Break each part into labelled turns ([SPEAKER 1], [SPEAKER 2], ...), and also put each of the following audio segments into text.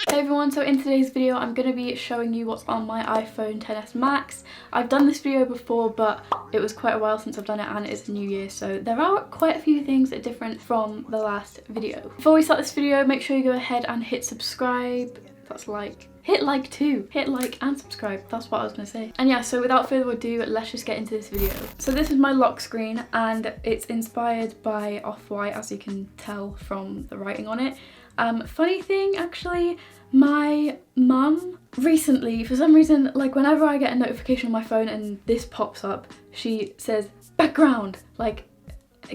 [SPEAKER 1] Hey everyone, so in today's video I'm going to be showing you what's on my iPhone XS Max. I've done this video before, but it was quite a while since I've done it and it's a new year, so there are quite a few things that are different from the last video. Before we start this video, make sure you go ahead and hit subscribe. That's like, hit like too. Hit like and subscribe, that's what I was going to say. And yeah, so without further ado, let's just get into this video. So this is my lock screen and it's inspired by Off-White, as you can tell from the writing on it. Funny thing, actually, my mum recently, for some reason, like whenever I get a notification on my phone and this pops up, she says background, like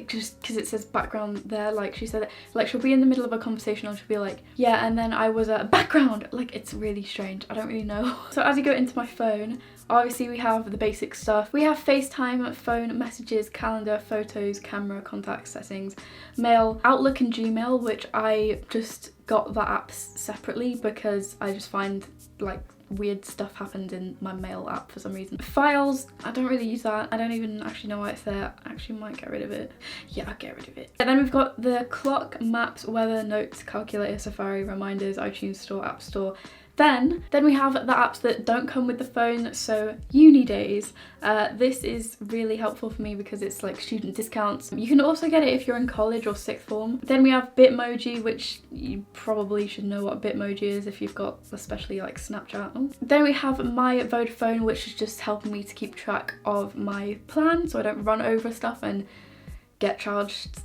[SPEAKER 1] just because it says background there, like she said it, like she'll be in the middle of a conversation and she'll be like, yeah, and then I was a background, like it's really strange, I don't really know. So as you go into my phone, obviously we have the basic stuff. We have FaceTime, phone, messages, calendar, photos, camera, contacts, settings, mail, Outlook and Gmail, which I just got the apps separately because I just find like weird stuff happened in my mail app for some reason. Files, I don't really use that. I don't even actually know why it's there. I actually might get rid of it. Yeah, I'll get rid of it. And then we've got the clock, maps, weather, notes, calculator, Safari, reminders, iTunes Store, App Store. Then we have the apps that don't come with the phone, so uni days. This is really helpful for me because it's like student discounts. You can also get it if you're in college or sixth form. Then we have Bitmoji, which you probably should know what Bitmoji is if you've got especially like Snapchat. Oh. Then we have my Vodafone, which is just helping me to keep track of my plan so I don't run over stuff and get charged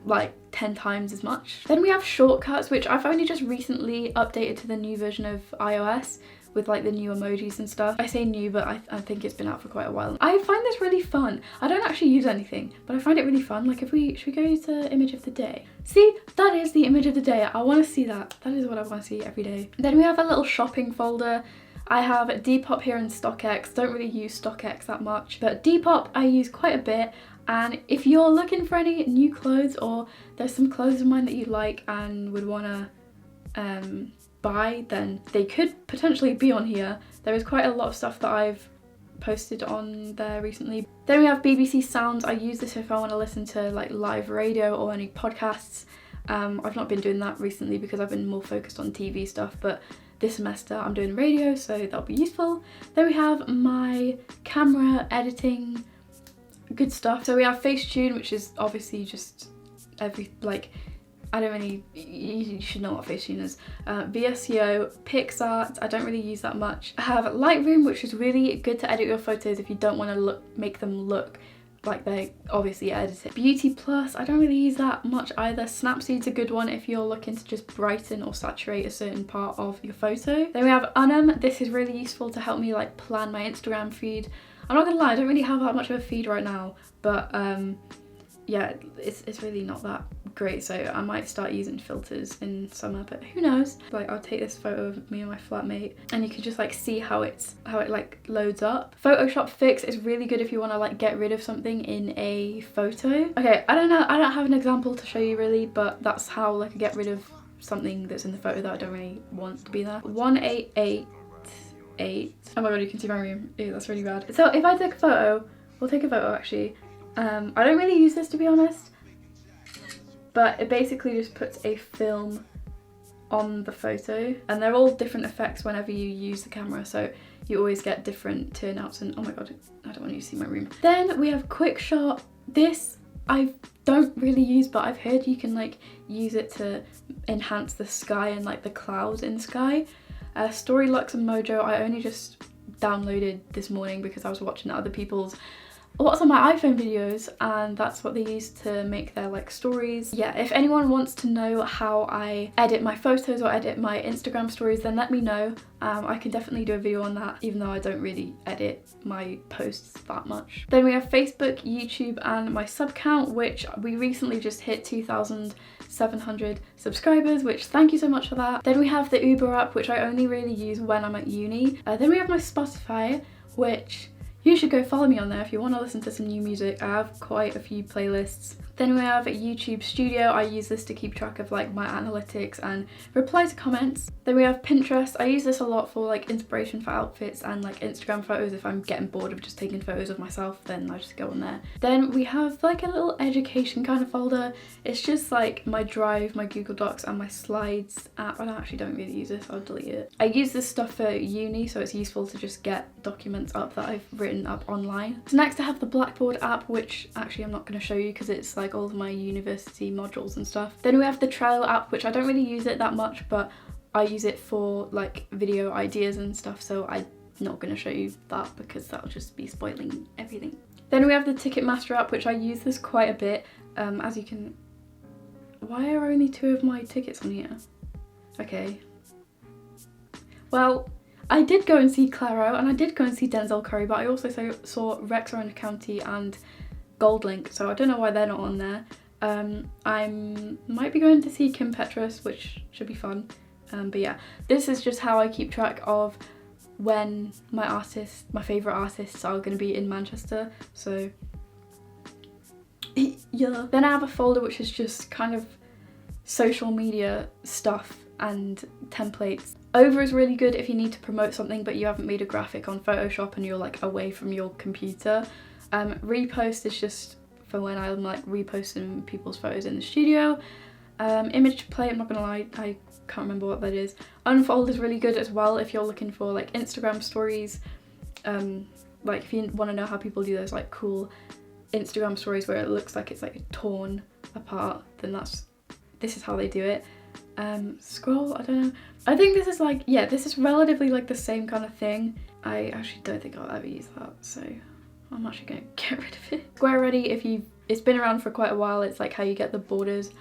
[SPEAKER 1] like 10 times as much. Then we have shortcuts, which I've only just recently updated to the new version of iOS with like the new emojis and stuff. I say new, but I think it's been out for quite a while. I find this really fun. I don't actually use anything, but I find it really fun. Like should we go to image of the day? See, that is the image of the day. I want to see that. That is what I want to see every day. Then we have a little shopping folder. I have Depop here and StockX. Don't really use StockX that much, but Depop I use quite a bit. And if you're looking for any new clothes or there's some clothes of mine that you like and would want to buy, then they could potentially be on here. There is quite a lot of stuff that I've posted on there recently. Then we have BBC Sounds. I use this if I want to listen to like live radio or any podcasts. I've not been doing that recently because I've been more focused on TV stuff, but this semester I'm doing radio, so that'll be useful. Then we have my camera editing, good stuff. So we have Facetune, which is obviously just I don't really, you should know what Facetune is. VSCO, PixArt, I don't really use that much. I have Lightroom, which is really good to edit your photos if you don't want to make them look like they obviously edited. Beauty Plus, I don't really use that much either. Snapseed's a good one if you're looking to just brighten or saturate a certain part of your photo. Then we have Unum. This is really useful to help me like plan my Instagram feed. I'm not gonna lie, I don't really have that much of a feed right now, but yeah, it's really not that great, so I might start using filters in summer, but who knows. Like I'll take this photo of me and my flatmate and you can just like see how it like loads up. Photoshop Fix is really good if you want to like get rid of something in a photo. Okay, I don't know, I don't have an example to show you really, but that's how like I get rid of something that's in the photo that I don't really want to be there. 188. Oh my god, you can see my room. Ew, that's really bad. So if I take a photo, we'll take a photo actually. I don't really use this to be honest, but it basically just puts a film on the photo and they're all different effects whenever you use the camera, so you always get different turnouts. And oh my god, I don't want you to see my room. Then we have Quick Shot. This I don't really use, but I've heard you can like use it to enhance the sky and like the clouds in the sky. Storylux and Mojo I only just downloaded this morning because I was watching other people's what's on my iPhone videos and that's what they use to make their like stories. Yeah, if anyone wants to know how I edit my photos or edit my Instagram stories, then let me know. I can definitely do a video on that, even though I don't really edit my posts that much. Then we have Facebook, YouTube and my sub count, which we recently just hit 2,700 subscribers, which thank you so much for that. Then we have the Uber app, which I only really use when I'm at uni. Then we have my Spotify, which you should go follow me on there if you want to listen to some new music. I have quite a few playlists Then we have YouTube Studio. I use this to keep track of like my analytics and reply to comments. Then we have Pinterest. I use this a lot for like inspiration for outfits and like Instagram photos. If I'm getting bored of just taking photos of myself, then I just go on there. Then we have like a little education kind of folder. It's just like my Drive, my Google Docs and my Slides app. I actually don't really use this, I'll delete it. I use this stuff for uni, so it's useful to just get documents up that I've written up online. So next I have the Blackboard app, which actually I'm not going to show you because it's like all of my university modules and stuff. Then we have the Trello app, which I don't really use it that much, but I use it for like video ideas and stuff, so I'm not going to show you that because that'll just be spoiling everything. Then we have the Ticketmaster app, which I use this quite a bit. As you can... Why are only 2 of my tickets on here? Okay. Well, I did go and see Claro and I did go and see Denzel Curry, but I also saw Rex Orange County and Goldlink, so I don't know why they're not on there. I might be going to see Kim Petras, which should be fun. But yeah, this is just how I keep track of when my favourite artists are going to be in Manchester, so yeah. Then I have a folder which is just kind of social media stuff and templates. Over is really good if you need to promote something but you haven't made a graphic on Photoshop and you're like away from your computer. Repost is just for when I'm like reposting people's photos in the studio. Image play, I'm not gonna lie, I can't remember what that is. Unfold is really good as well if you're looking for like Instagram stories. Like if you want to know how people do those like cool Instagram stories where it looks like it's like torn apart, then this is how they do it. Scroll, I don't know. I think this is like, yeah, this is relatively like the same kind of thing. I actually don't think I'll ever use that, so I'm actually gonna get rid of it. Square Ready, it's been around for quite a while. It's like how you get the borders.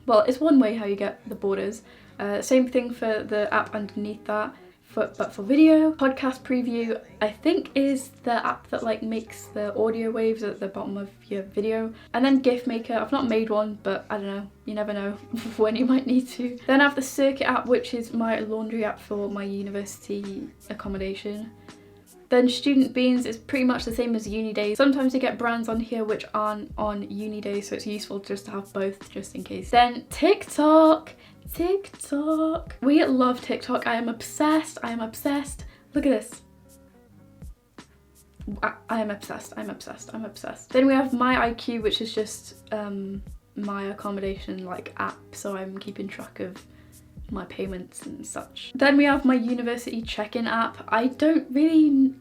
[SPEAKER 1] Well, it's one way how you get the borders. Same thing for the app underneath that, but for video. Podcast Preview, I think, is the app that like makes the audio waves at the bottom of your video. And then GIF Maker, I've not made one, but I don't know, you never know when you might need to. Then I have the Circuit app, which is my laundry app for my university accommodation. Then Student Beans is pretty much the same as Uni Days. Sometimes you get brands on here which aren't on Uni Days, so it's useful just to have both just in case. Then TikTok. We love TikTok. I am obsessed. Look at this. I am obsessed. Then we have My IQ, which is just my accommodation like app, so I'm keeping track of my payments and such. Then we have my university check-in app. I don't really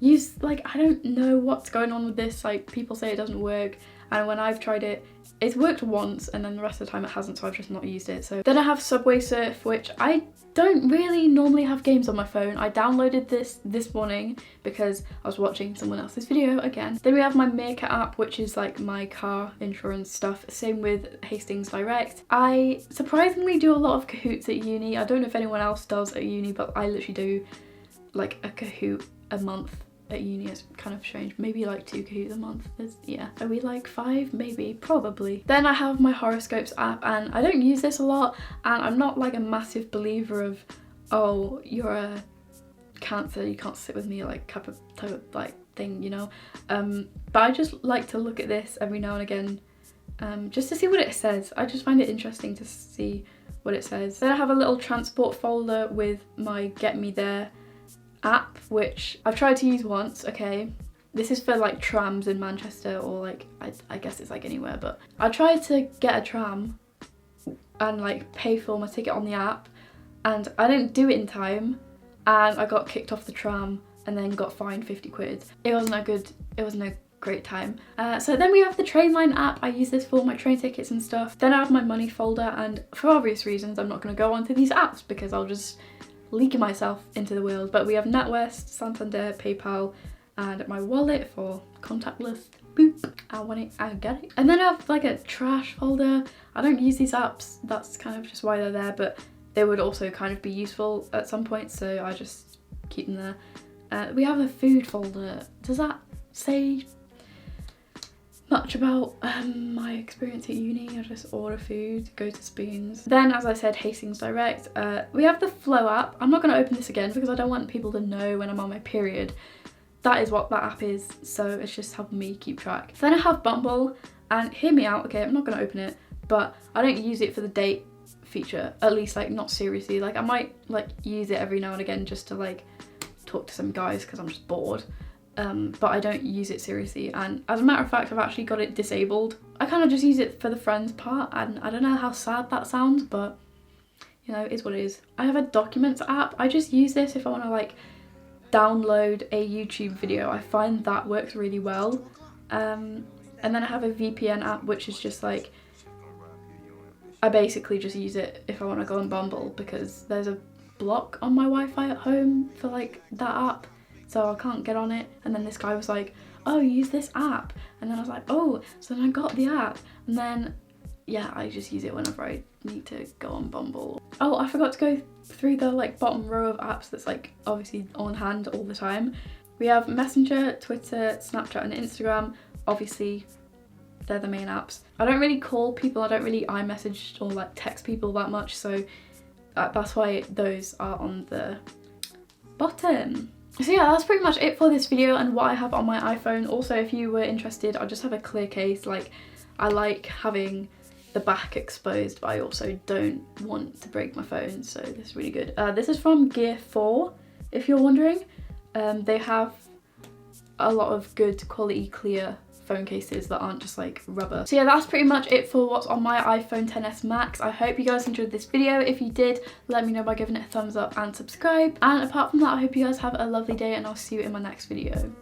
[SPEAKER 1] use, like, I don't know what's going on with this. Like, people say it doesn't work, and when I've tried it, it's worked once and then the rest of the time it hasn't, so I've just not used it. So then I have Subway Surf, which I don't really normally have games on my phone. I downloaded this morning because I was watching someone else's video again. Then we have my Maker app, which is like my car insurance stuff. Same with Hastings Direct. I surprisingly do a lot of Kahoots at uni. I don't know if anyone else does at uni, but I literally do like a Kahoot a month at uni. It's kind of strange. Maybe like 2 Kahoots a month. Yeah. Are we like 5? Maybe. Probably. Then I have my horoscopes app, and I don't use this a lot, and I'm not like a massive believer of, oh, you're a Cancer, you can't sit with me, like type of like thing, you know. But I just like to look at this every now and again, just to see what it says. I just find it interesting to see what it says. Then I have a little transport folder with my Get Me There app, which I've tried to use once. Okay, this is for like trams in Manchester, or like I guess it's like anywhere, but I tried to get a tram and like pay for my ticket on the app, and I didn't do it in time, and I got kicked off the tram and then got fined 50 quid. It wasn't a great time. So then we have the Trainline app. I use this for my train tickets and stuff. Then I have my money folder, and for obvious reasons I'm not going to go onto these apps because I'll just leak myself into the world. But we have NatWest, Santander, PayPal, and my wallet for contactless. Boop. I get it. And then I have like a trash folder. I don't use these apps. That's kind of just why they're there, but they would also kind of be useful at some point, so I just keep them there. We have a food folder. Does that say much about my experience at uni? I just order food, go to Spoons. Then, as I said, Hastings Direct. We have the Flow app. I'm not going to open this again because I don't want people to know when I'm on my period. That is what that app is, so it's just helping me keep track. Then I have Bumble. And hear me out, okay, I'm not gonna open it, but I don't use it for the date feature, at least like not seriously. Like I might like use it every now and again just to like talk to some guys because I'm just bored, but I don't use it seriously. And as a matter of fact, I've actually got it disabled. I kind of just use it for the friends part, and I don't know how sad that sounds, but you know, it is what it is. I have a documents app. I just use this if I want to like download a YouTube video. I find that works really well. And then I have a VPN app, which is just like, I basically just use it if I want to go on Bumble because there's a block on my Wi-Fi at home for like that app, so I can't get on it. And then this guy was like, oh, use this app, and then I was like, oh, so then I got the app, and then yeah, I just use it whenever I need to go on Bumble. Oh, I forgot to go through the like bottom row of apps that's like obviously on hand all the time. We have Messenger, Twitter, Snapchat and Instagram. Obviously they're the main apps. I don't really call people, I don't really iMessage or like text people that much, so that's why those are on the bottom. So yeah, that's pretty much it for this video and what I have on my iPhone. Also, if you were interested, I just have a clear case. Like, I like having the back exposed, but I also don't want to break my phone, so this is really good. This is from Gear 4, if you're wondering. They have a lot of good quality clear phone cases that aren't just like rubber. So yeah, that's pretty much it for what's on my iPhone XS Max. I hope you guys enjoyed this video. If you did, let me know by giving it a thumbs up and subscribe. And apart from that, I hope you guys have a lovely day and I'll see you in my next video.